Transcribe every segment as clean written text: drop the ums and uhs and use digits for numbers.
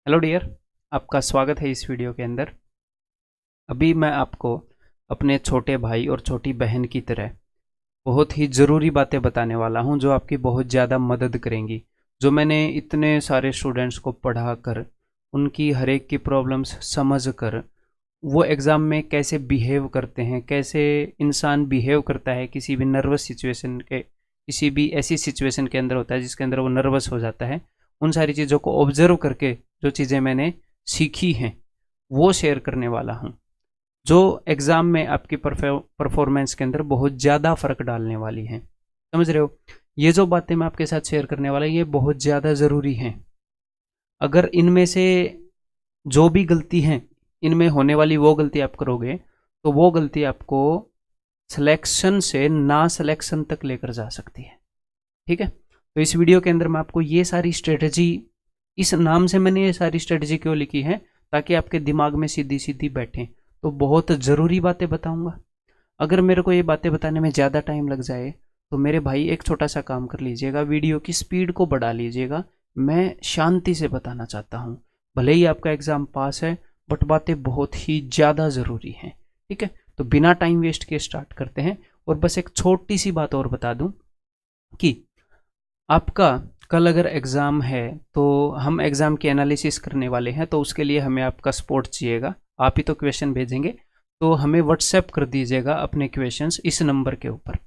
Hello dear, आपका स्वागत है इस वीडियो के अंदर। अभी मैं आपको अपने छोटे भाई और छोटी बहन की तरह बहुत ही ज़रूरी बातें बताने वाला हूं जो आपकी बहुत ज़्यादा मदद करेंगी। जो मैंने इतने सारे स्टूडेंट्स को पढ़ा कर उनकी हर एक की प्रॉब्लम्स समझ कर वो एग्ज़ाम में कैसे बिहेव करते हैं, कैसे इंसान बिहेव करता है किसी भी नर्वस सिचुएशन के, किसी भी ऐसी सिचुएशन के अंदर होता है जिसके अंदर वो नर्वस हो जाता है। उन सारी चीज़ों को ऑब्जर्व करके जो चीज़ें मैंने सीखी हैं वो शेयर करने वाला हूँ, जो एग्ज़ाम में आपकी परफॉर्मेंस के अंदर बहुत ज़्यादा फ़र्क डालने वाली हैं। समझ रहे हो? ये जो बातें मैं आपके साथ शेयर करने वाला ये बहुत ज़्यादा ज़रूरी हैं। अगर इनमें से जो भी गलती हैं, इनमें होने वाली वो गलती आप करोगे तो वो गलती आपको सिलेक्शन से ना सिलेक्शन तक लेकर जा सकती है। ठीक है? तो इस वीडियो के अंदर मैं आपको ये सारी स्ट्रेटजी, इस नाम से मैंने ये सारी स्ट्रेटजी क्यों लिखी है, ताकि आपके दिमाग में सीधी सीधी बैठे। तो बहुत ज़रूरी बातें बताऊंगा। अगर मेरे को ये बातें बताने में ज़्यादा टाइम लग जाए तो मेरे भाई एक छोटा सा काम कर लीजिएगा, वीडियो की स्पीड को बढ़ा लीजिएगा। मैं शांति से बताना चाहता हूँ। भले ही आपका एग्ज़ाम पास है बट बातें बहुत ही ज़्यादा ज़रूरी हैं। ठीक है? तो बिना टाइम वेस्ट किए स्टार्ट करते हैं। और बस एक छोटी सी बात और बता दूं कि आपका कल अगर एग्ज़ाम है तो हम एग्ज़ाम की एनालिसिस करने वाले हैं, तो उसके लिए हमें आपका सपोर्ट चाहिएगा। आप ही तो क्वेश्चन भेजेंगे, तो हमें व्हाट्सएप कर दीजिएगा अपने क्वेश्चंस इस नंबर के ऊपर।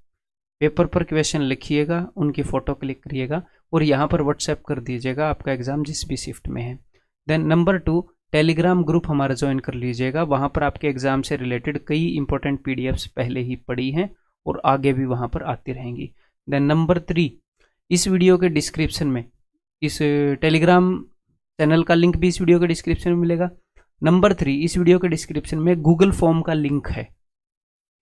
पेपर पर क्वेश्चन लिखिएगा, उनकी फ़ोटो क्लिक करिएगा और यहाँ पर व्हाट्सएप कर दीजिएगा आपका एग्ज़ाम जिस भी शिफ्ट में है। देन नंबर 2, टेलीग्राम ग्रुप हमारा ज्वाइन कर लीजिएगा। वहाँ पर आपके एग्ज़ाम से रिलेटेड कई इंपॉर्टेंट पीडीएफ्स पहले ही पड़ी हैं और आगे भी वहाँ पर आती रहेंगी। देन नंबर 3, इस वीडियो के डिस्क्रिप्शन में इस टेलीग्राम चैनल का लिंक भी इस वीडियो के डिस्क्रिप्शन में मिलेगा। नंबर 3, इस वीडियो के डिस्क्रिप्शन में गूगल फॉर्म का लिंक है।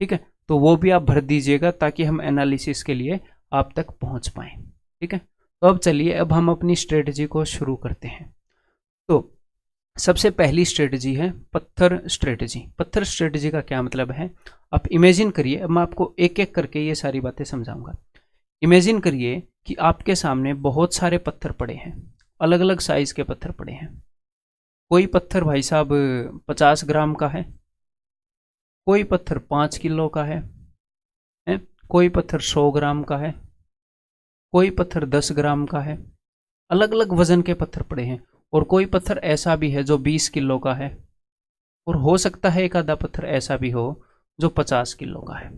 ठीक है? तो वो भी आप भर दीजिएगा ताकि हम एनालिसिस के लिए आप तक पहुंच पाएँ। ठीक है? तो अब चलिए, अब हम अपनी स्ट्रेटजी को शुरू करते हैं। तो सबसे पहली स्ट्रेटजी है पत्थर स्ट्रेटजी। पत्थर स्ट्रेटजी का क्या मतलब है? आप इमेजिन करिए, अब मैं आपको एक एक करके ये सारी बातें समझाऊंगा। इमेजिन करिए कि आपके सामने बहुत सारे पत्थर पड़े हैं, अलग अलग साइज के पत्थर पड़े हैं। कोई पत्थर भाई साहब 50 ग्राम का है, कोई पत्थर 5 किलो का है, कोई पत्थर 100 ग्राम का है, कोई पत्थर 10 ग्राम का है। अलग अलग वजन के पत्थर पड़े हैं। और कोई पत्थर ऐसा भी है जो 20 किलो का है, और हो सकता है एक आधा पत्थर ऐसा भी हो जो 50 किलो का है।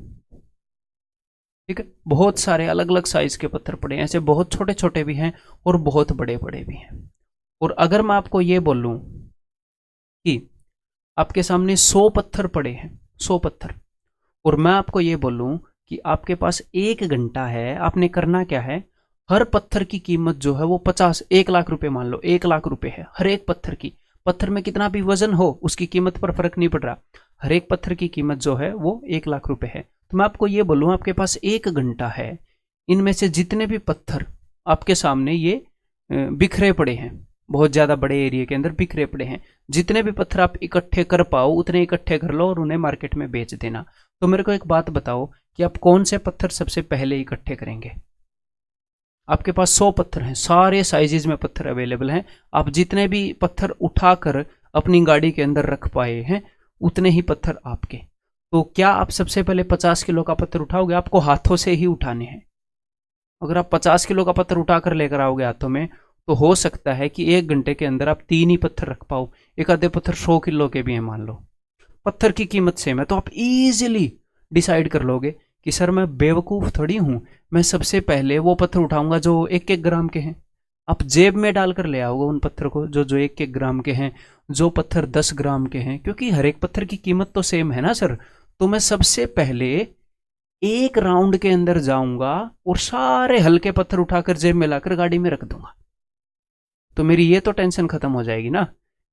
ठीक है? बहुत सारे अलग अलग साइज के पत्थर पड़े हैं, ऐसे बहुत छोटे छोटे भी हैं और बहुत बड़े बड़े भी हैं। और अगर मैं आपको ये बोलूं कि आपके सामने 100 पत्थर पड़े हैं, 100 पत्थर, और मैं आपको ये बोलूं कि आपके पास 1 घंटा है, आपने करना क्या है? हर पत्थर की कीमत जो है वो 1 लाख रुपए, मान लो 1 लाख रुपए है हर एक पत्थर की। पत्थर में कितना भी वजन हो उसकी कीमत पर फर्क नहीं पड़ रहा, हर एक पत्थर की कीमत जो है वो 1 लाख रुपए है। तो मैं आपको ये बोलूँ, आपके पास 1 घंटा है, इनमें से जितने भी पत्थर आपके सामने ये बिखरे पड़े हैं, बहुत ज़्यादा बड़े एरिया के अंदर बिखरे पड़े हैं, जितने भी पत्थर आप इकट्ठे कर पाओ उतने इकट्ठे कर लो और उन्हें मार्केट में बेच देना। तो मेरे को एक बात बताओ कि आप कौन से पत्थर सबसे पहले इकट्ठे करेंगे? आपके पास 100 पत्थर हैं, सारे साइजेज में पत्थर अवेलेबल हैं। आप जितने भी पत्थर उठाकर अपनी गाड़ी के अंदर रख पाए हैं उतने ही पत्थर आपके। तो क्या आप सबसे पहले 50 किलो का पत्थर उठाओगे? आपको हाथों से ही उठाने हैं। अगर आप 50 किलो का पत्थर उठाकर लेकर आओगे हाथों में, तो हो सकता है कि 1 घंटे के अंदर आप 3 ही पत्थर रख पाओ। एक आधे पत्थर 100 किलो के भी हैं मान लो, पत्थर की कीमत सेम है, तो आप इजीली डिसाइड कर लोगे कि सर मैं बेवकूफ़ थोड़ी हूँ, मैं सबसे पहले वो पत्थर उठाऊंगा जो 1-1 ग्राम के हैं। आप जेब में डालकर ले आओगे उन पत्थर को जो जो 1-1 ग्राम के हैं, जो पत्थर 10 ग्राम के हैं, क्योंकि हर एक पत्थर की कीमत तो सेम है ना सर। तो मैं सबसे पहले एक राउंड के अंदर जाऊंगा और सारे हल्के पत्थर उठाकर जेब में लाकर गाड़ी में रख दूंगा। तो मेरी ये तो टेंशन खत्म हो जाएगी ना,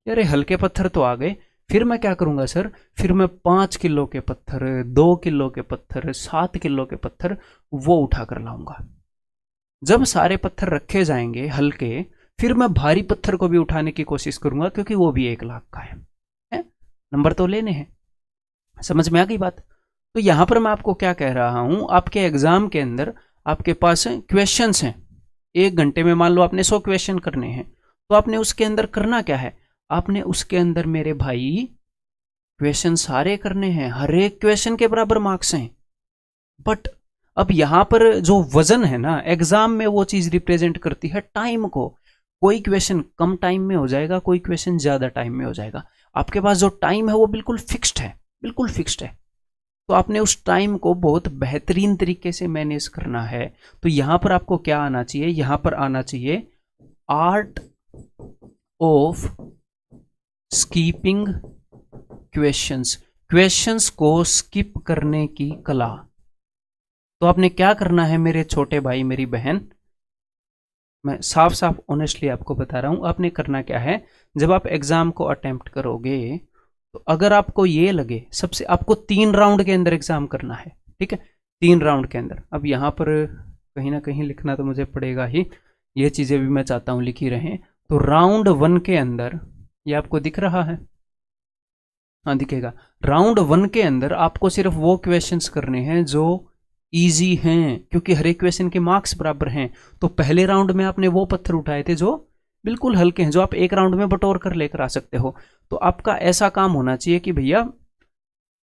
अरे हल्के पत्थर तो आ गए। फिर मैं क्या करूंगा सर? फिर मैं 5 किलो के पत्थर, 2 किलो के पत्थर, 7 किलो के पत्थर वो उठा कर लाऊंगा। जब सारे पत्थर रखे जाएंगे हल्के, फिर मैं भारी पत्थर को भी उठाने की कोशिश करूंगा, क्योंकि वो भी 1 लाख का है? नंबर तो लेने हैं। समझ में आ गई बात? तो यहां पर मैं आपको क्या कह रहा हूं, आपके एग्जाम के अंदर आपके पास क्वेश्चंस हैं। 1 घंटे में मान लो आपने 100 क्वेश्चन करने हैं, तो आपने उसके अंदर करना क्या है, आपने उसके अंदर मेरे भाई क्वेश्चन सारे करने हैं, हर एक क्वेश्चन के बराबर मार्क्स हैं। बट अब यहां पर जो वजन है ना, एग्जाम में वो चीज रिप्रेजेंट करती है टाइम को। कोई क्वेश्चन कम टाइम में हो जाएगा, कोई क्वेश्चन ज्यादा टाइम में हो जाएगा। आपके पास जो टाइम है वो बिल्कुल फिक्स्ड है, बिल्कुल फिक्स्ड है। तो आपने उस टाइम को बहुत बेहतरीन तरीके से मैनेज करना है। तो यहां पर आपको क्या आना चाहिए, यहां पर आना चाहिए art of skipping questions, questions को स्किप करने की कला। तो आपने क्या करना है मेरे छोटे भाई मेरी बहन, मैं साफ साफ ऑनेस्टली आपको बता रहा हूं, आपने करना क्या है, जब आप एग्जाम को अटेम्प्ट करोगे तो अगर आपको ये लगे, सबसे आपको 3 राउंड के अंदर एग्जाम करना है, ठीक है, 3 राउंड के अंदर। अब यहाँ पर कहीं ना कहीं लिखना तो मुझे पड़ेगा ही, ये चीज़ें भी मैं चाहता हूँ लिखी रहें। तो राउंड 1 के अंदर, ये आपको दिख रहा है, हाँ दिखेगा, राउंड 1 के अंदर आपको सिर्फ वो क्वेश्चंस करने हैं जो इजी हैं, क्योंकि हर एक क्वेश्चन के मार्क्स बराबर हैं। तो पहले राउंड में आपने वो पत्थर उठाए थे जो बिल्कुल हल्के हैं, जो आप एक राउंड में बटोर कर लेकर आ सकते हो। तो आपका ऐसा काम होना चाहिए कि भैया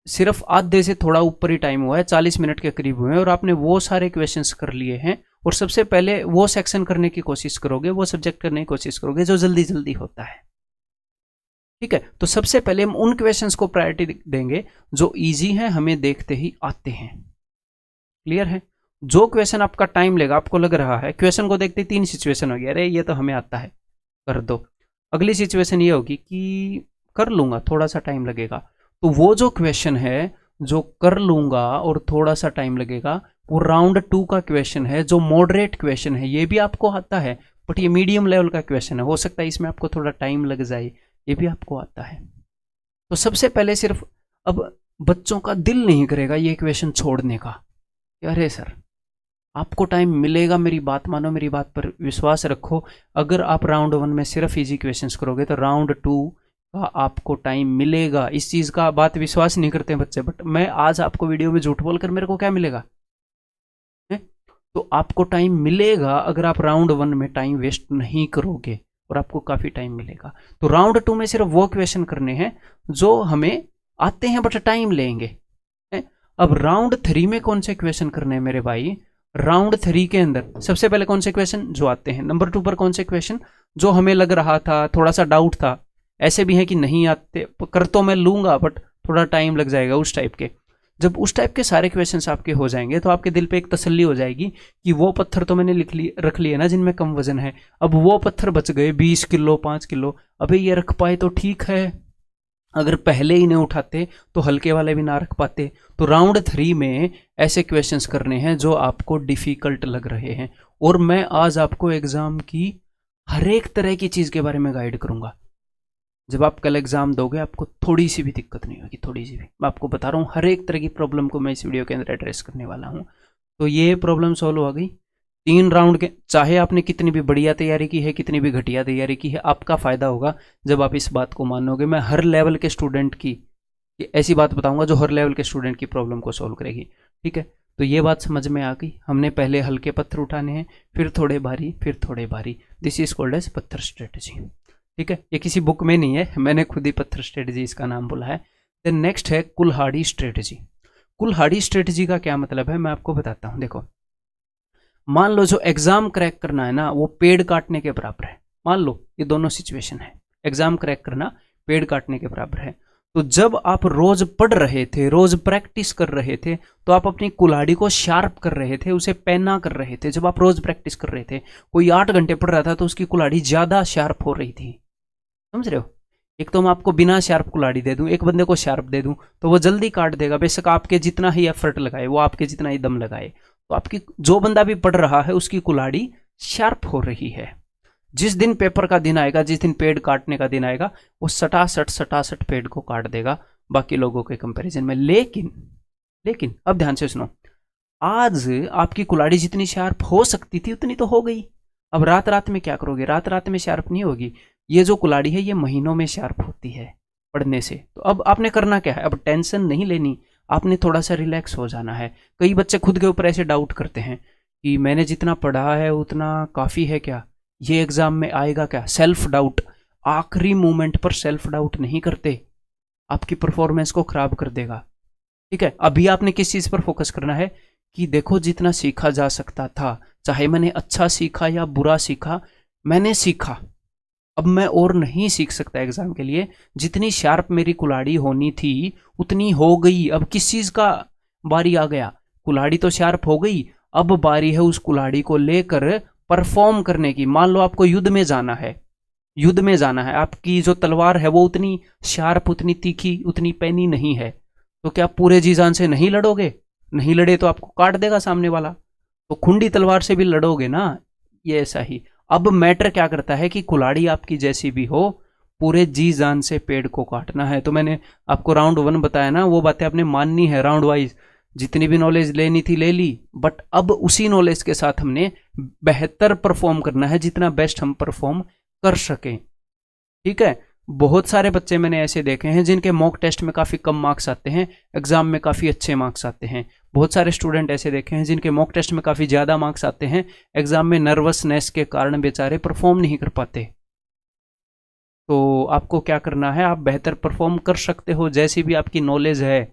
सिर्फ आधे से थोड़ा ऊपर ही टाइम हुआ है, 40 मिनट के करीब हुए हैं, और आपने वो सारे क्वेश्चंस कर लिए हैं। और सबसे पहले वो सेक्शन करने की कोशिश करोगे, वो सब्जेक्ट करने की कोशिश करोगे जो जल्दी जल्दी होता है, ठीक है। तो सबसे पहले हम उन क्वेश्चंस को प्रायोरिटी देंगे जो इजी हैं, हमें देखते ही आते हैं। क्लियर है। जो क्वेश्चन आपका टाइम लेगा, आपको लग रहा है क्वेश्चन को देखते 3 सिचुएशन हो गया, अरे ये तो हमें आता है, कर दो। अगली सिचुएशन ये होगी कि कर लूंगा, थोड़ा सा टाइम लगेगा। तो वो जो क्वेश्चन है जो कर लूंगा और थोड़ा सा टाइम लगेगा, वो राउंड 2 का क्वेश्चन है, जो मॉडरेट क्वेश्चन है, ये भी आपको आता है, बट ये मीडियम लेवल का क्वेश्चन है, हो सकता है इसमें आपको थोड़ा टाइम लग जाए, ये भी आपको आता है। तो सबसे पहले सिर्फ अब बच्चों का दिल नहीं करेगा ये क्वेश्चन छोड़ने का, अरे सर आपको टाइम मिलेगा, मेरी बात मानो, मेरी बात पर विश्वास रखो। अगर आप राउंड 1 में सिर्फ इजी क्वेश्चंस करोगे तो राउंड 2 का आपको टाइम मिलेगा। इस चीज़ का बात विश्वास नहीं करते हैं बच्चे, बट मैं आज आपको वीडियो में झूठ बोलकर मेरे को क्या मिलेगा है? तो आपको टाइम मिलेगा अगर आप राउंड 1 में टाइम वेस्ट नहीं करोगे, और आपको काफ़ी टाइम मिलेगा। तो राउंड 2 में सिर्फ वो क्वेश्चन करने हैं जो हमें आते हैं बट टाइम लेंगे। अब राउंड 3 में कौन से क्वेश्चन करने हैं मेरे भाई, राउंड 3 के अंदर सबसे पहले कौन से क्वेश्चन जो आते हैं, नंबर 2 पर कौन से क्वेश्चन जो हमें लग रहा था, थोड़ा सा डाउट था, ऐसे भी हैं कि नहीं आते, कर तो मैं लूंगा बट थोड़ा टाइम लग जाएगा, उस टाइप के। जब उस टाइप के सारे क्वेश्चंस आपके हो जाएंगे तो आपके दिल पे एक तसल्ली हो जाएगी कि वो पत्थर तो मैंने रख लिए ना जिनमें कम वजन है। अब वो पत्थर बच गए 20 किलो 5 किलो, अबे ये रख पाए तो ठीक है, अगर पहले ही नहीं उठाते तो हल्के वाले भी ना रख पाते। तो राउंड 3 में ऐसे क्वेश्चंस करने हैं जो आपको डिफिकल्ट लग रहे हैं, और मैं आज आपको एग्जाम की हर एक तरह की चीज़ के बारे में गाइड करूंगा। जब आप कल एग्जाम दोगे आपको थोड़ी सी भी दिक्कत नहीं होगी, थोड़ी सी भी, मैं आपको बता रहा हूँ, हर एक तरह की प्रॉब्लम को मैं इस वीडियो के अंदर एड्रेस करने वाला हूँ। तो ये प्रॉब्लम सॉल्व हो गई 3 राउंड के। चाहे आपने कितनी भी बढ़िया तैयारी की है, कितनी भी घटिया तैयारी की है, आपका फ़ायदा होगा जब आप इस बात को मानोगे। मैं हर लेवल के स्टूडेंट की ऐसी बात बताऊंगा जो हर लेवल के स्टूडेंट की प्रॉब्लम को सॉल्व करेगी, ठीक है। तो ये बात समझ में आ गई, हमने पहले हल्के पत्थर उठाने हैं, फिर थोड़े भारी, फिर थोड़े भारी। दिस इज कॉल्ड एज पत्थर स्ट्रेटजी, ठीक है। ये किसी बुक में नहीं है, मैंने खुद ही पत्थर स्ट्रेटजी इसका नाम बोला है। देन नेक्स्ट है कुल्हाड़ी स्ट्रेटजी। कुल्हाड़ी स्ट्रेटजी का क्या मतलब है मैं आपको बताता हूँ। देखो, मान लो जो एग्जाम क्रैक करना है ना वो पेड़ काटने के बराबर है। मान लो ये दोनों सिचुएशन है, एग्जाम क्रैक करना पेड़ काटने के बराबर है। तो जब आप रोज पढ़ रहे थे, रोज प्रैक्टिस कर रहे थे, तो आप अपनी कुल्हाड़ी को शार्प कर रहे थे, उसे पैना कर रहे थे। जब आप रोज प्रैक्टिस कर रहे थे, कोई 8 घंटे पढ़ रहा था तो उसकी कुल्हाड़ी ज्यादा शार्प हो रही थी, समझ रहे हो। एक तो मैं आपको बिना शार्प कुल्हाड़ी दे दूं, एक बंदे को शार्प दे दूं तो वो जल्दी काट देगा, बेशक आपके जितना ही एफर्ट लगाए, वो आपके जितना ही दम लगाए। तो आपकी जो बंदा भी पढ़ रहा है उसकी कुल्हाड़ी शार्प हो रही है। जिस दिन पेपर का दिन आएगा, जिस दिन पेड़ काटने का दिन आएगा, वो सटासट पेड़ को काट देगा बाकी लोगों के कंपैरिजन में। लेकिन अब ध्यान से सुनो, आज आपकी कुल्हाड़ी जितनी शार्प हो सकती थी उतनी तो हो गई। अब रात में क्या करोगे, रात में शार्प नहीं होगी। ये जो कुल्हाड़ी है ये महीनों में शार्प होती है पढ़ने से। तो अब आपने करना क्या है, अब टेंशन नहीं लेनी, आपने थोड़ा सा रिलैक्स हो जाना है। कई बच्चे खुद के ऊपर ऐसे डाउट करते हैं कि मैंने जितना पढ़ा है उतना काफ़ी है क्या, ये एग्जाम में आएगा क्या? Self doubt. आखिरी मोमेंट पर सेल्फ डाउट नहीं करते, आपकी परफॉर्मेंस को खराब कर देगा। ठीक है, अभी आपने किस चीज पर फोकस करना है कि देखो जितना सीखा जा सकता था, चाहे मैंने अच्छा सीखा या बुरा सीखा, मैंने सीखा, अब मैं और नहीं सीख सकता एग्जाम के लिए। जितनी शार्प मेरी कुल्हाड़ी होनी थी उतनी हो गई। अब किस चीज का बारी आ गया? कुल्हाड़ी तो शार्प हो गई, अब बारी है उस कुल्हाड़ी को लेकर परफॉर्म करने की। मान लो आपको युद्ध में जाना है, युद्ध में जाना है, आपकी जो तलवार है वो उतनी शार्प, उतनी तीखी, उतनी पैनी नहीं है, तो क्या पूरे जी जान से नहीं लड़ोगे? नहीं लड़े तो आपको काट देगा सामने वाला, तो खुंडी तलवार से भी लड़ोगे ना। ये ऐसा ही। अब मैटर क्या करता है कि कुल्हाड़ी आपकी जैसी भी हो, पूरे जी जान से पेड़ को काटना है। तो मैंने आपको राउंड 1 बताया ना, वो बातें आपने माननी है राउंड वाइज। जितनी भी नॉलेज लेनी थी ले ली, बट अब उसी नॉलेज के साथ हमने बेहतर परफॉर्म करना है, जितना बेस्ट हम परफॉर्म कर सकें। ठीक है, बहुत सारे बच्चे मैंने ऐसे देखे हैं जिनके मॉक टेस्ट में काफ़ी कम मार्क्स आते हैं, एग्जाम में काफ़ी अच्छे मार्क्स आते हैं। बहुत सारे स्टूडेंट ऐसे देखे हैं जिनके मॉक टेस्ट में काफ़ी ज़्यादा मार्क्स आते हैं, एग्जाम में नर्वसनेस के कारण बेचारे परफॉर्म नहीं कर पाते। तो आपको क्या करना है, आप बेहतर परफॉर्म कर सकते हो जैसी भी आपकी नॉलेज है।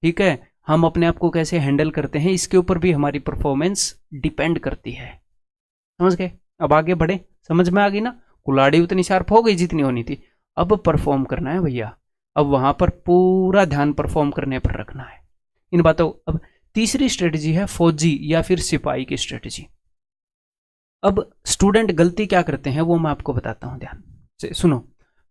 ठीक है, हम अपने आप को कैसे हैंडल करते हैं इसके ऊपर भी हमारी परफॉर्मेंस डिपेंड करती है। समझ गए? अब आगे बढ़े, समझ में आ गई ना? कुल्हाड़ी उतनी शार्प हो गई जितनी होनी थी, अब परफॉर्म करना है भैया। अब वहां पर पूरा ध्यान परफॉर्म करने पर रखना है इन बातों। अब तीसरी स्ट्रेटजी है फौजी या फिर सिपाही की स्ट्रेटजी। अब स्टूडेंट गलती क्या करते हैं वो मैं आपको बताता हूं, ध्यान से सुनो।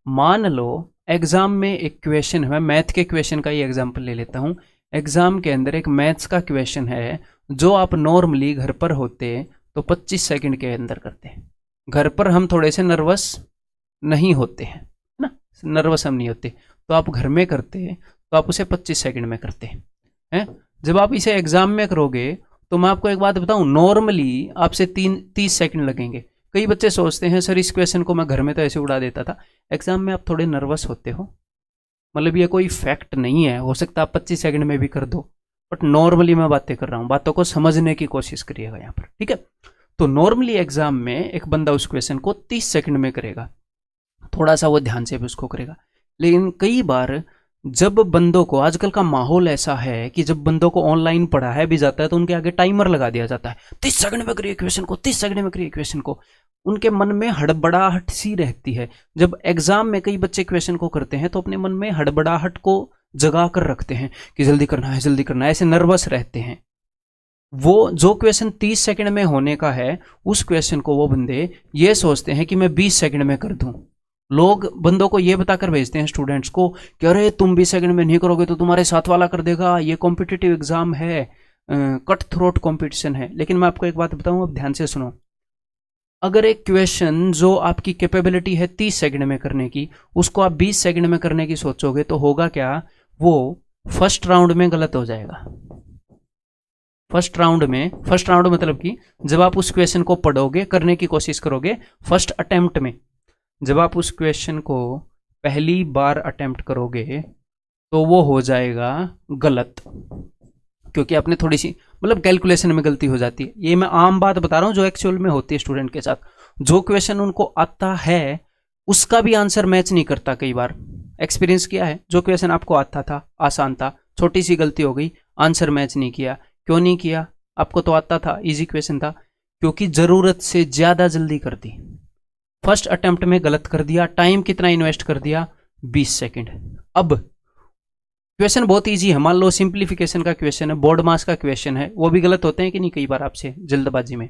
मान लो एग्जाम में एक क्वेश्चन है, मैथ के क्वेश्चन का ही एग्जाम्पल ले लेता हूं। एग्जाम के अंदर एक मैथ्स का क्वेश्चन है जो आप नॉर्मली घर पर होते तो 25 सेकंड के अंदर करते हैं। घर पर हम थोड़े से नर्वस नहीं होते हैं ना, नर्वस हम नहीं होते, तो आप घर में करते तो आप उसे 25 सेकंड में करते हैं। जब आप इसे एग्जाम में करोगे तो मैं आपको एक बात बताऊं, नॉर्मली आपसे 30 सेकंड लगेंगे। कई बच्चे सोचते हैं सर इस क्वेश्चन को मैं घर में तो ऐसे उड़ा देता था, एग्जाम में आप थोड़े नर्वस होते हो, मतलब ये कोई फैक्ट नहीं है, हो सकता है आप 25 सेकंड में भी कर दो, बट नॉर्मली मैं बातें कर रहा हूं, बातों को समझने की कोशिश करिएगा यहाँ पर। ठीक है, तो नॉर्मली एग्जाम में एक बंदा उस क्वेश्चन को 30 सेकंड में करेगा, थोड़ा सा वो ध्यान से भी उसको करेगा। लेकिन कई बार जब बंदों को, आजकल का माहौल ऐसा है कि जब बंदों को ऑनलाइन पढ़ाया भी जाता है तो उनके आगे टाइमर लगा दिया जाता है, 30 सेकंड में करिए क्वेश्चन को, 30 सेकंड में करिए क्वेश्चन को। उनके मन में हड़बड़ाहट सी रहती है। जब एग्जाम में कई बच्चे क्वेश्चन को करते हैं तो अपने मन में हड़बड़ाहट को जगा कर रखते हैं कि जल्दी करना है, जल्दी करना है, ऐसे नर्वस रहते हैं। वो जो क्वेश्चन 30 सेकंड में होने का है, उस क्वेश्चन को वो बंदे ये सोचते हैं कि मैं 20 सेकंड में कर दूं। लोग बंदों को ये बताकर भेजते हैं स्टूडेंट्स को कि अरे तुम 20 सेकंड में नहीं करोगे तो तुम्हारे साथ वाला कर देगा, ये कॉम्पिटिटिव एग्जाम है, कट थ्रोट कॉम्पिटिशन है। लेकिन मैं आपको एक बात बताऊं, अब ध्यान से सुनो। अगर एक क्वेश्चन जो आपकी कैपेबिलिटी है 30 सेकंड में करने की, उसको आप 20 सेकंड में करने की सोचोगे तो होगा क्या, वो फर्स्ट राउंड में गलत हो जाएगा। फर्स्ट राउंड मतलब कि जब आप उस क्वेश्चन को पढ़ोगे, करने की कोशिश करोगे फर्स्ट अटेम्प्ट में, जब आप उस क्वेश्चन को पहली बार अटेम्प्ट करोगे तो वो हो जाएगा गलत, क्योंकि आपने थोड़ी सी मतलब कैलकुलेशन में गलती हो जाती है। ये मैं आम बात बता रहा हूँ जो एक्चुअल में होती है स्टूडेंट के साथ। जो क्वेश्चन उनको आता है उसका भी आंसर मैच नहीं करता। कई बार एक्सपीरियंस किया है, जो क्वेश्चन आपको आता था, आसान था, छोटी सी गलती हो गई, आंसर मैच नहीं किया। क्यों नहीं किया? आपको तो आता था, इजी क्वेश्चन था, क्योंकि जरूरत से ज्यादा जल्दी कर दी, फर्स्ट अटेम्प्ट में गलत कर दिया। टाइम कितना इन्वेस्ट कर दिया? 20 सेकंड। अब क्वेश्चन बहुत इजी है, मान लो सिंप्लीफिकेशन का क्वेश्चन है, बोर्ड मास का क्वेश्चन है, वो भी गलत होते हैं कि नहीं कई बार आपसे जल्दबाजी में।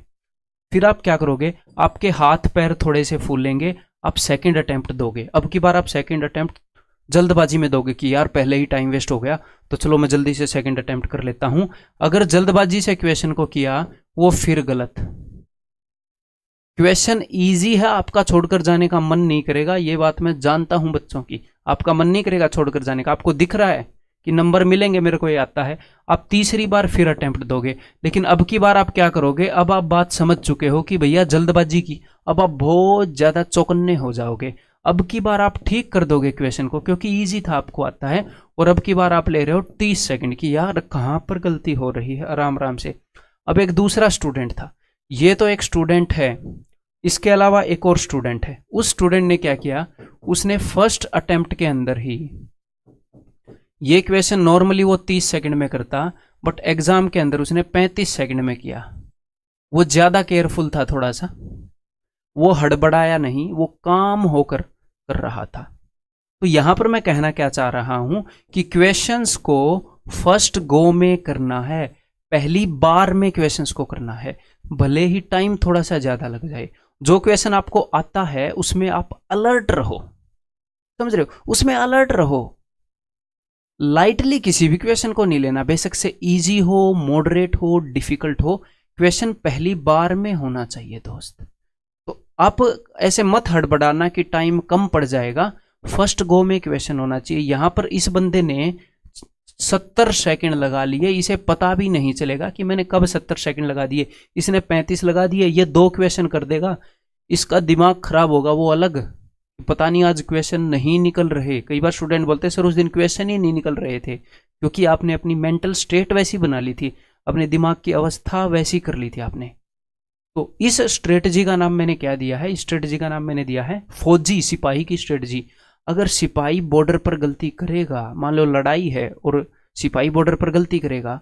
फिर आप क्या करोगे, आपके हाथ पैर थोड़े से फूलेंगे, आप सेकंड अटेम्प्ट दोगे। अब की बार आप सेकंड अटेम्प्ट जल्दबाजी में दोगे कि यार पहले ही टाइम वेस्ट हो गया तो चलो मैं जल्दी से सेकंड अटेम्प्ट कर लेता हूं। अगर जल्दबाजी से क्वेश्चन को किया वो फिर गलत। क्वेश्चन इजी है, आपका छोड़कर जाने का मन नहीं करेगा, ये बात मैं जानता हूं बच्चों की, आपका मन नहीं करेगा छोड़कर जाने का, आपको दिख रहा है कि नंबर मिलेंगे, मेरे को ये आता है। आप तीसरी बार फिर अटेम्प्ट दोगे, लेकिन अब की बार आप क्या करोगे, अब आप बात समझ चुके हो कि भैया जल्दबाजी की, अब आप बहुत ज्यादा चौकन्ने हो जाओगे। अब की बार आप ठीक कर दोगे क्वेश्चन को, क्योंकि इजी था, आपको आता है। और अब की बार आप ले रहे हो 30 सेकंड की, यार कहां पर गलती हो रही है, आराम आराम से। अब एक दूसरा स्टूडेंट था, ये तो एक स्टूडेंट है इसके अलावा एक और स्टूडेंट है, उस स्टूडेंट ने क्या किया, उसने फर्स्ट अटेम्प्ट के अंदर ही ये क्वेश्चन नॉर्मली वो 30 सेकंड में करता, बट एग्जाम के अंदर उसने 35 सेकंड में किया। वो ज्यादा केयरफुल था थोड़ा सा, वो हड़बड़ाया नहीं, वो काम होकर कर रहा था। तो यहां पर मैं कहना क्या चाह रहा हूं कि क्वेश्चंस को फर्स्ट गो में करना है, पहली बार में क्वेश्चंस को करना है, भले ही टाइम थोड़ा सा ज्यादा लग जाए। जो क्वेश्चन आपको आता है उसमें आप अलर्ट रहो, समझ रहे हो, उसमें अलर्ट रहो। लाइटली किसी भी क्वेश्चन को नहीं लेना, बेशक से इजी हो, मॉडरेट हो, डिफिकल्ट हो, क्वेश्चन पहली बार में होना चाहिए दोस्त। तो आप ऐसे मत हड़बड़ाना कि टाइम कम पड़ जाएगा, फर्स्ट गो में क्वेश्चन होना चाहिए। यहां पर इस बंदे ने 70 सेकंड लगा लिए, इसे पता भी नहीं चलेगा कि मैंने कब 70 सेकंड लगा दिए। इसने 35 लगा दिए, ये 2 क्वेश्चन कर देगा, इसका दिमाग खराब होगा वो अलग, पता नहीं आज क्वेश्चन नहीं निकल रहे। कई बार स्टूडेंट बोलते सर उस दिन क्वेश्चन ही नहीं निकल रहे थे, क्योंकि आपने अपनी मेंटल स्टेट वैसी बना ली थी, अपने दिमाग की अवस्था वैसी कर ली थी आपने। तो इस स्ट्रेटजी का नाम मैंने क्या दिया है, इस स्ट्रेटजी का नाम मैंने दिया है फौजी सिपाही की स्ट्रेटजी। अगर सिपाही बॉर्डर पर गलती करेगा, मान लो लड़ाई है और सिपाही बॉर्डर पर गलती करेगा,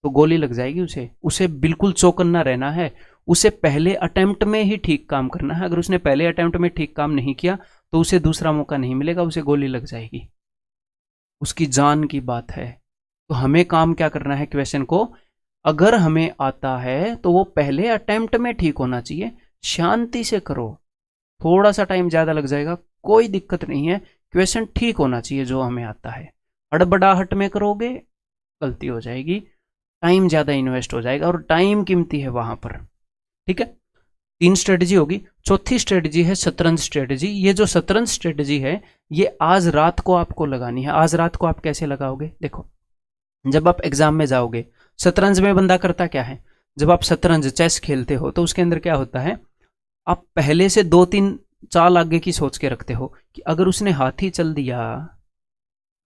तो गोली लग जाएगी उसे बिल्कुल चौकन्ना रहना है, उसे पहले अटेम्प्ट में ही ठीक काम करना है। अगर उसने पहले अटेम्प्ट में ठीक काम नहीं किया तो उसे दूसरा मौका नहीं मिलेगा, उसे गोली लग जाएगी, उसकी जान की बात है। तो हमें काम क्या करना है, क्वेश्चन को अगर हमें आता है तो वो पहले अटेम्प्ट में ठीक होना चाहिए, शांति से करो, थोड़ा सा टाइम ज्यादा लग जाएगा कोई दिक्कत नहीं है, क्वेश्चन ठीक होना चाहिए जो हमें आता है। हड़बड़ाहट में करोगे गलती हो जाएगी, टाइम ज्यादा इन्वेस्ट हो जाएगा, और टाइम कीमती है वहां पर। ठीक है, 3 स्ट्रेटजी होगी। चौथी स्ट्रेटजी है शतरंज स्ट्रेटजी। ये जो शतरंज स्ट्रेटजी है ये आज रात को आपको लगानी है। आज रात को आप कैसे लगाओगे, देखो जब आप एग्जाम में जाओगे, शतरंज में बंदा करता क्या है, जब आप शतरंज चेस खेलते हो तो उसके अंदर क्या होता है, आप पहले से 2-3 चाल आगे की सोच के रखते हो कि अगर उसने हाथी चल दिया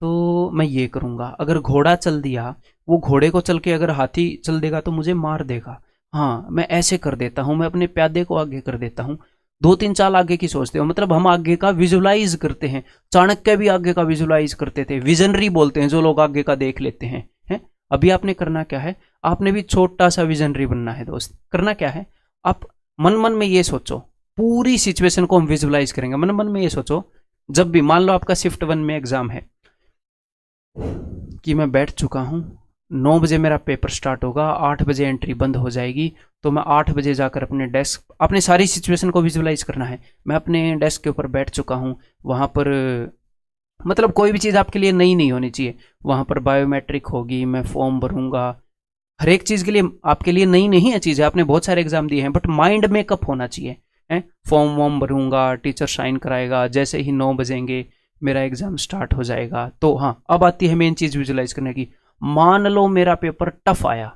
तो मैं ये करूंगा, अगर घोड़ा चल दिया, वो घोड़े को चल के अगर हाथी चल देगा तो मुझे मार देगा, हाँ मैं ऐसे कर देता हूं, मैं अपने प्यादे को आगे कर देता हूं। 2-3 चाल आगे की सोचते हो, मतलब हम आगे का विजुलाइज करते हैं। चाणक्य भी आगे का विजुलाइज करते थे, विजनरी बोलते हैं जो लोग आगे का देख लेते हैं, हैं? अभी आपने करना क्या है, आपने भी छोटा सा विजनरी बनना है दोस्त। करना क्या है, आप मन मन में ये सोचो, पूरी सिचुएशन को हम विजुलाइज करेंगे। मन मन में ये सोचो, जब भी मान लो आपका शिफ्ट 1 में एग्जाम है कि मैं बैठ चुका हूं, 9 बजे मेरा पेपर स्टार्ट होगा, 8 बजे एंट्री बंद हो जाएगी, तो मैं 8 बजे जाकर अपने डेस्क, अपने सारी सिचुएशन को विजुलाइज करना है। मैं अपने डेस्क के ऊपर बैठ चुका हूँ, वहाँ पर मतलब कोई भी चीज़ आपके लिए नई नहीं होनी चाहिए, वहाँ पर बायोमेट्रिक होगी, मैं फॉर्म भरूंगा, हर एक चीज़ के लिए आपके लिए नई नहीं है चीज़ें, आपने बहुत सारे एग्जाम दिए हैं, बट माइंड मेकअप होना चाहिए, है। फॉर्म वॉर्म भरूंगा, टीचर साइन कराएगा, जैसे ही 9 बजेंगे मेरा एग्जाम स्टार्ट हो जाएगा। तो हाँ, अब आती है मेन चीज़ विजुलाइज करने की। मान लो मेरा पेपर टफ आया,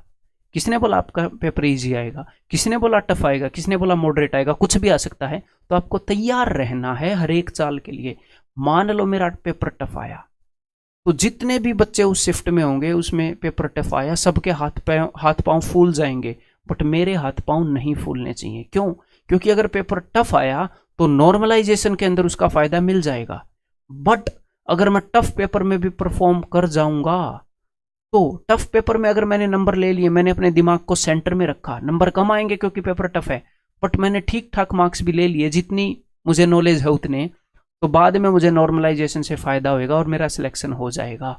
किसने बोला आपका पेपर इजी आएगा, किसने बोला टफ आएगा, किसने बोला मॉडरेट आएगा, कुछ भी आ सकता है, तो आपको तैयार रहना है हर एक चाल के लिए। मान लो मेरा पेपर टफ आया, तो जितने भी बच्चे उस शिफ्ट में होंगे उसमें पेपर टफ आया, सबके हाथ पांव फूल जाएंगे, बट मेरे हाथ पांव नहीं फूलने चाहिए। क्यों? क्योंकि अगर पेपर टफ आया तो नॉर्मलाइजेशन के अंदर उसका फायदा मिल जाएगा, बट अगर मैं टफ पेपर में भी परफॉर्म कर जाऊंगा तो टफ पेपर में अगर मैंने नंबर ले लिए, मैंने अपने दिमाग को सेंटर में रखा, नंबर कम आएंगे क्योंकि पेपर टफ है, बट मैंने ठीक ठाक मार्क्स भी ले लिए, जितनी मुझे नॉलेज है उतने, तो बाद में मुझे नॉर्मलाइजेशन से फायदा होगा और मेरा सिलेक्शन हो जाएगा।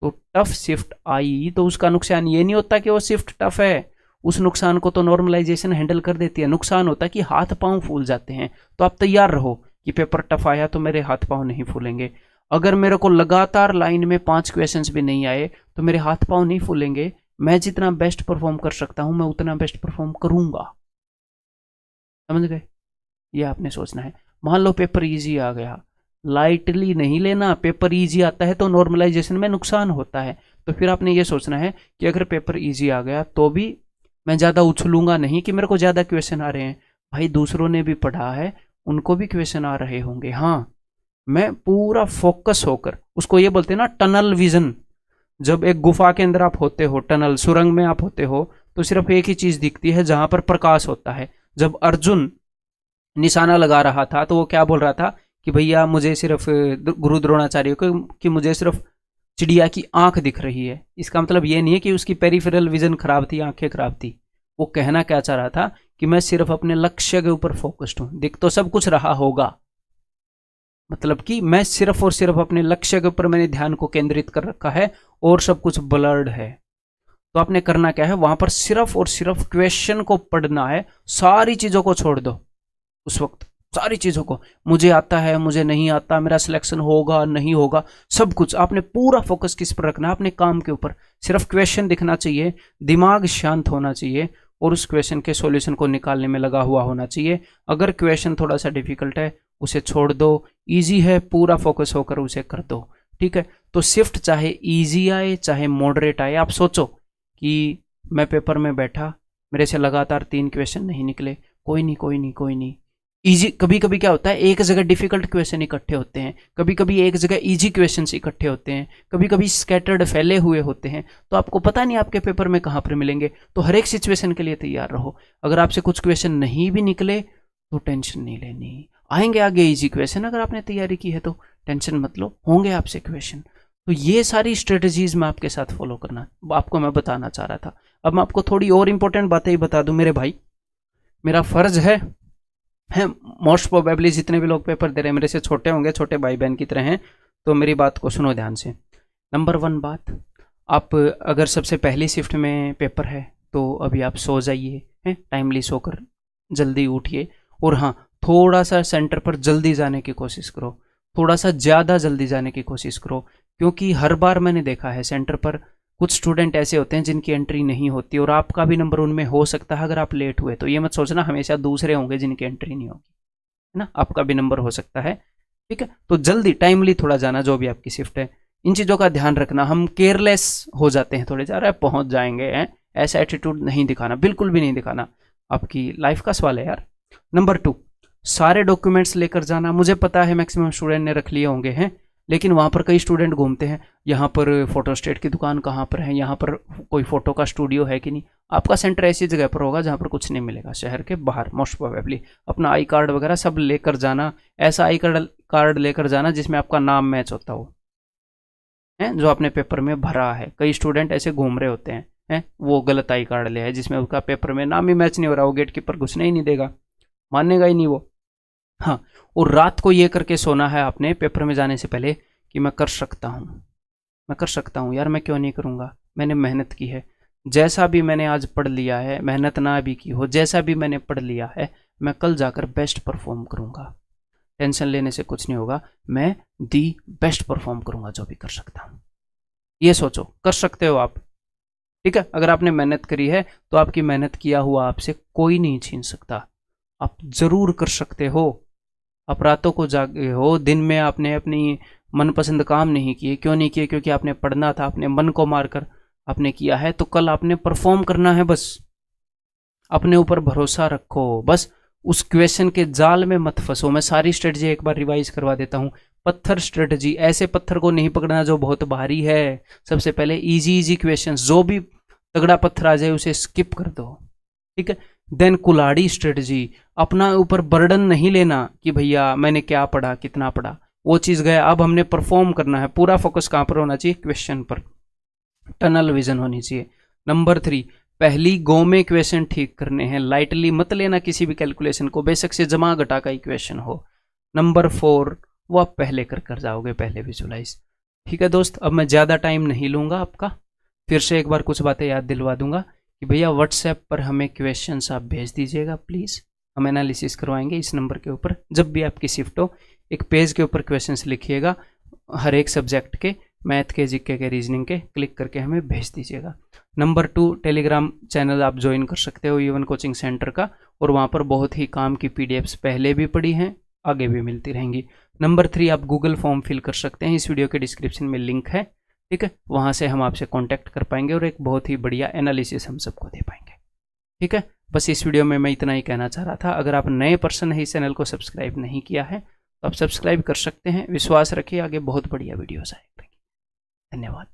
तो टफ शिफ्ट आई तो उसका नुकसान ये नहीं होता कि वो शिफ्ट टफ है, उस नुकसान को तो नॉर्मलाइजेशन हैंडल कर देती है। नुकसान होता है कि हाथ पांव फूल जाते हैं। तो आप तैयार रहो कि पेपर टफ आया तो मेरे हाथ पांव नहीं फूलेंगे। अगर मेरे को लगातार लाइन में 5 क्वेश्चंस भी नहीं आए तो मेरे हाथ पांव नहीं फूलेंगे, मैं जितना बेस्ट परफॉर्म कर सकता हूं मैं उतना बेस्ट परफॉर्म करूंगा। समझ गए? ये आपने सोचना है। मान लो पेपर इजी आ गया, लाइटली नहीं लेना। पेपर इजी आता है तो नॉर्मलाइजेशन में नुकसान होता है, तो फिर आपने ये सोचना है कि अगर पेपर इजी आ गया तो भी मैं ज़्यादा उछलूंगा नहीं कि मेरे को ज़्यादा क्वेश्चन आ रहे हैं। भाई दूसरों ने भी पढ़ा है, उनको भी क्वेश्चन आ रहे होंगे। हाँ, मैं पूरा फोकस होकर, उसको ये बोलते हैं ना टनल विजन। जब एक गुफा के अंदर आप होते हो, टनल सुरंग में आप होते हो, तो सिर्फ एक ही चीज़ दिखती है जहाँ पर प्रकाश होता है। जब अर्जुन निशाना लगा रहा था तो वो क्या बोल रहा था कि भैया मुझे सिर्फ गुरु द्रोणाचार्य को कि मुझे सिर्फ चिड़िया की आंख दिख रही है। इसका मतलब ये नहीं है कि उसकी पेरिफेरल विजन खराब थी, आंखें खराब थी। वो कहना क्या चाह रहा था कि मैं सिर्फ अपने लक्ष्य के ऊपर फोकस्ड हूं, दिख तो सब कुछ रहा होगा, मतलब कि मैं सिर्फ और सिर्फ अपने लक्ष्य के ऊपर मैंने ध्यान को केंद्रित कर रखा है और सब कुछ ब्लर्ड है। तो आपने करना क्या है, वहां पर सिर्फ और सिर्फ क्वेश्चन को पढ़ना है, सारी चीजों को छोड़ दो उस वक्त, सारी चीजों को, मुझे आता है मुझे नहीं आता, मेरा सिलेक्शन होगा नहीं होगा, सब कुछ आपने पूरा फोकस किस पर रखना है, अपने काम के ऊपर। सिर्फ क्वेश्चन दिखना चाहिए, दिमाग शांत होना चाहिए और उस क्वेश्चन के सॉल्यूशन को निकालने में लगा हुआ होना चाहिए। अगर क्वेश्चन थोड़ा सा डिफिकल्ट है उसे छोड़ दो, इजी है पूरा फोकस होकर उसे कर दो, ठीक है। तो शिफ्ट चाहे इजी आए चाहे मॉडरेट आए, आप सोचो कि मैं पेपर में बैठा, मेरे से लगातार 3 क्वेश्चन नहीं निकले, कोई नहीं कोई नहीं कोई नहीं, इजी। कभी कभी क्या होता है, एक जगह डिफिकल्ट क्वेश्चन इकट्ठे होते हैं, कभी कभी एक जगह इजी क्वेश्चन इकट्ठे होते हैं, कभी कभी स्कैटर्ड फैले हुए होते हैं, तो आपको पता नहीं आपके पेपर में कहाँ पर मिलेंगे। तो हर एक सिचुएशन के लिए तैयार रहो। अगर आपसे कुछ क्वेश्चन नहीं भी निकले तो टेंशन नहीं लेनी, आएंगे आगे इजी क्वेश्चन। अगर आपने तैयारी की है तो टेंशन मत लो, होंगे आपसे क्वेश्चन। तो ये सारी स्ट्रेटजीज मैं आपके साथ फॉलो करना आपको मैं बताना चाह रहा था। अब मैं आपको थोड़ी और इंपॉर्टेंट बातें ही बता दूं मेरे भाई। मेरा फर्ज है मोस्ट प्रोबेबली जितने भी लोग पेपर दे रहे हैं मेरे से छोटे होंगे, छोटे भाई बहन की तरह हैं, तो मेरी बात को सुनो ध्यान से। नंबर 1 बात, आप अगर सबसे पहली शिफ्ट में पेपर है तो अभी आप सो जाइए, हैं, टाइमली सोकर जल्दी उठिए। और हाँ, थोड़ा सा सेंटर पर जल्दी जाने की कोशिश करो, थोड़ा सा ज़्यादा जल्दी जाने की कोशिश करो, क्योंकि हर बार मैंने देखा है सेंटर पर कुछ स्टूडेंट ऐसे होते हैं जिनकी एंट्री नहीं होती और आपका भी नंबर उनमें हो सकता है अगर आप लेट हुए तो। ये मत सोचना हमेशा दूसरे होंगे जिनकी एंट्री नहीं होगी, है ना, आपका भी नंबर हो सकता है, ठीक है। तो जल्दी टाइमली थोड़ा जाना, जो भी आपकी शिफ्ट है, इन चीज़ों का ध्यान रखना। हम केयरलेस हो जाते हैं थोड़े, जा रहे पहुँच जाएंगे, हैं, ऐसा एटीट्यूड नहीं दिखाना, बिल्कुल भी नहीं दिखाना, आपकी लाइफ का सवाल है यार। नंबर 2, सारे डॉक्यूमेंट्स लेकर जाना। मुझे पता है मैक्सिमम स्टूडेंट ने रख लिए होंगे, हैं, लेकिन वहाँ पर कई स्टूडेंट घूमते हैं, यहाँ पर फोटोस्टेट की दुकान कहाँ पर है, यहाँ पर कोई फोटो का स्टूडियो है कि नहीं। आपका सेंटर ऐसी जगह पर होगा जहाँ पर कुछ नहीं मिलेगा, शहर के बाहर मोस्ट प्रोबेबली। अपना आई कार्ड वगैरह सब लेकर जाना, ऐसा आई कार्ड लेकर जाना जिसमें आपका नाम मैच होता हो, है, जो आपने पेपर में भरा है। कई स्टूडेंट ऐसे घूम रहे होते हैं, वो गलत आई कार्ड ले है जिसमें उसका पेपर में नाम ही मैच नहीं हो रहा, वो गेट कीपर घुसने ही नहीं देगा, मानेगा ही नहीं वो। हाँ, और रात को ये करके सोना है आपने पेपर में जाने से पहले कि मैं कर सकता हूँ, मैं कर सकता हूँ यार, मैं क्यों नहीं करूँगा, मैंने मेहनत की है, जैसा भी मैंने आज पढ़ लिया है, मेहनत ना भी की हो, जैसा भी मैंने पढ़ लिया है, मैं कल जाकर बेस्ट परफॉर्म करूँगा। टेंशन लेने से कुछ नहीं होगा, मैं दी बेस्ट परफॉर्म करूँगा जो भी कर सकता हूँ। ये सोचो, कर सकते हो आप, ठीक है। अगर आपने मेहनत करी है तो आपकी मेहनत किया हुआ आपसे कोई नहीं छीन सकता, आप जरूर कर सकते हो। आप रातों को जागे हो, दिन में आपने अपनी मनपसंद काम नहीं किए, क्यों नहीं किए, क्योंकि आपने पढ़ना था, अपने मन को मारकर आपने किया है, तो कल आपने परफॉर्म करना है। बस अपने ऊपर भरोसा रखो, बस उस क्वेश्चन के जाल में मत फंसो। मैं सारी स्ट्रेटजी एक बार रिवाइज करवा देता हूँ। पत्थर स्ट्रेटजी, ऐसे पत्थर को नहीं पकड़ना जो बहुत भारी है। सबसे पहले इजी क्वेश्चन, जो भी तगड़ा पत्थर आ जाए उसे स्किप कर दो, ठीक है। देन कुल्हाड़ी स्ट्रेटजी, अपना ऊपर बर्डन नहीं लेना कि भैया मैंने क्या पढ़ा कितना पढ़ा, वो चीज़ गया, अब हमने परफॉर्म करना है। पूरा फोकस कहाँ पर होना चाहिए, क्वेश्चन पर, टनल विजन होनी चाहिए। नंबर 3, पहली गो में क्वेश्चन ठीक करने हैं, लाइटली मत लेना किसी भी कैलकुलेशन को, बेशक से जमा घटा का ही क्वेश्चन हो। नंबर 4, वो आप पहले कर जाओगे, पहले विजुलाइज, ठीक है दोस्त। अब मैं ज़्यादा टाइम नहीं लूँगा आपका, फिर से एक बार कुछ बातें याद दिलवा दूंगा कि भैया व्हाट्सएप पर हमें क्वेश्चंस आप भेज दीजिएगा प्लीज़, हम एनालिसिस करवाएंगे इस नंबर के ऊपर। जब भी आपकी शिफ्ट हो, एक पेज के ऊपर क्वेश्चंस लिखिएगा, हर एक सब्जेक्ट के, मैथ के, जीके के, रीजनिंग के, क्लिक करके हमें भेज दीजिएगा। नंबर 2, टेलीग्राम चैनल आप ज्वाइन कर सकते हो E1 कोचिंग सेंटर का, और वहाँ पर बहुत ही काम की PDFs पहले भी पड़ी हैं, आगे भी मिलती रहेंगी। नंबर 3, आप गूगल फॉर्म फिल कर सकते हैं, इस वीडियो के डिस्क्रिप्शन में लिंक है, ठीक है, वहाँ से हम आपसे कांटेक्ट कर पाएंगे और एक बहुत ही बढ़िया एनालिसिस हम सबको दे पाएंगे, ठीक है। बस इस वीडियो में मैं इतना ही कहना चाह रहा था। अगर आप नए पर्सन है, इस चैनल को सब्सक्राइब नहीं किया है तो आप सब्सक्राइब कर सकते हैं। विश्वास रखिए, आगे बहुत बढ़िया वीडियोस आएंगे। धन्यवाद।